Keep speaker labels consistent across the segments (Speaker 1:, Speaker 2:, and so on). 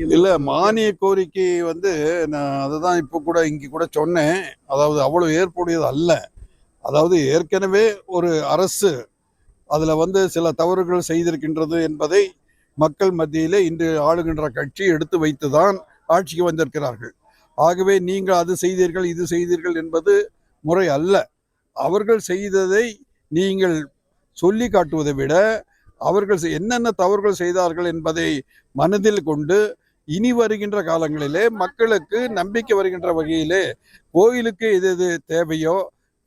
Speaker 1: இல்ல மானிய கோரிக்கை வந்து நான் அதுதான் இப்போ கூட இங்கே கூட சொன்னேன். அதாவது அவ்வளவு ஏற்புடையது அல்ல. அதாவது ஏற்கனவே ஒரு அரசு அதுல வந்து சில தவறுகள் செய்திருக்கின்றது என்பதை மக்கள் மத்தியிலே இன்று ஆளுகின்ற கட்சி எடுத்து வைத்துதான் ஆட்சிக்கு வந்திருக்கிறார்கள். ஆகவே நீங்கள் அது செய்தீர்கள் இது செய்தீர்கள் என்பது முறை அல்ல. அவர்கள் செய்ததை நீங்கள் சொல்லி காட்டுவதை விட அவர்கள் என்னென்ன தவறுகள் செய்தார்கள் என்பதை மனதில் கொண்டு இனி வருகின்ற காலங்களிலே மக்களுக்கு நம்பிக்கை வருகின்ற வகையிலே கோயிலுக்கு எது எது தேவையோ,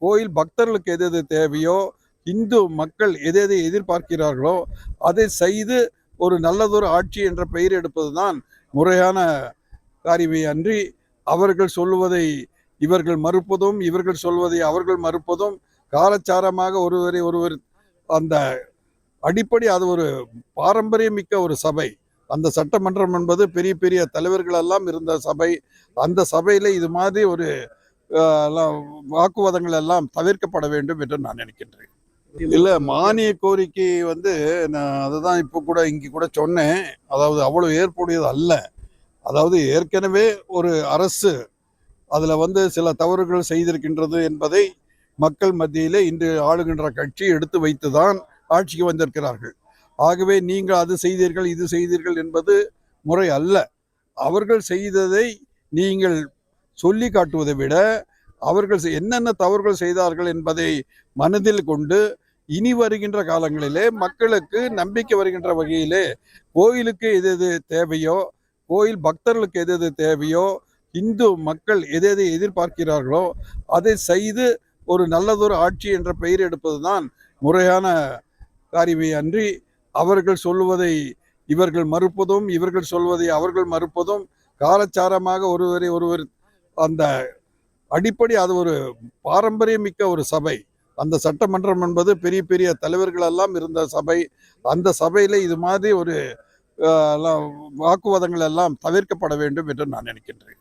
Speaker 1: கோயில் பக்தர்களுக்கு எது எது தேவையோ, இந்து மக்கள் எது எதை எதிர்பார்க்கிறார்களோ அதை செய்து ஒரு நல்லதொரு ஆட்சி என்ற பெயர் எடுப்பதுதான் முறையான காரியமே அன்றி, அவர்கள் சொல்லுவதை இவர்கள் மறுப்பதும் இவர்கள் சொல்வதை அவர்கள் மறுப்பதும் காலச்சாரமாக ஒருவரை ஒருவர் அந்த அடிப்படை அது ஒரு பாரம்பரியமிக்க ஒரு சபை. அந்த சட்டமன்றம் என்பது பெரிய பெரிய தலைவர்கள் எல்லாம் இருந்த சபை. அந்த சபையில இது மாதிரி ஒரு வாக்குவாதங்கள் எல்லாம் தவிர்க்கப்பட வேண்டும் என்று நான் நினைக்கின்றேன். இல்ல மானிய கோரிக்கை வந்து நான் அதுதான் இப்போ கூட இங்கே கூட சொன்னேன். அதாவது அவ்வளவு ஏற்புடையது அல்ல. அதாவது ஏற்கனவே ஒரு அரசு அதுல வந்து சில தவறுகள் செய்திருக்கின்றது என்பதை மக்கள் மத்தியிலே இன்று ஆளுகின்ற கட்சி எடுத்து வைத்துதான் ஆட்சிக்கு வந்திருக்கிறார்கள். ஆகவே நீங்கள் அது செய்தீர்கள் இது செய்தீர்கள் என்பது முறை அல்ல. அவர்கள் செய்ததை நீங்கள் சொல்லி காட்டுவதை விட அவர்கள் என்னென்ன தவறுகள் செய்தார்கள் என்பதை மனதில் கொண்டு இனி வருகின்ற காலங்களிலே மக்களுக்கு நம்பிக்கை வருகின்ற வகையிலே கோயிலுக்கு எது எது தேவையோ, கோயில் பக்தர்களுக்கு எது எது தேவையோ, இந்து மக்கள் எது எதை எதிர்பார்க்கிறார்களோ அதை செய்து ஒரு நல்லதொரு ஆட்சி என்ற பெயர் எடுப்பதுதான் முறையான காரியமே அன்றி, அவர்கள் சொல்லுவதை இவர்கள் மறுப்பதும் இவர்கள் சொல்வதை அவர்கள் மறுப்பதும் காலச்சாரமாக ஒருவரை ஒருவர் அந்த அடிப்படை அது ஒரு பாரம்பரியமிக்க ஒரு சபை. அந்த சட்டமன்றம் என்பது பெரிய பெரிய தலைவர்கள் எல்லாம் இருந்த சபை. அந்த சபையில இது மாதிரி ஒரு வாக்குவாதங்கள் எல்லாம் தவிர்க்கப்பட வேண்டும் என்று நான் நினைக்கின்றேன்.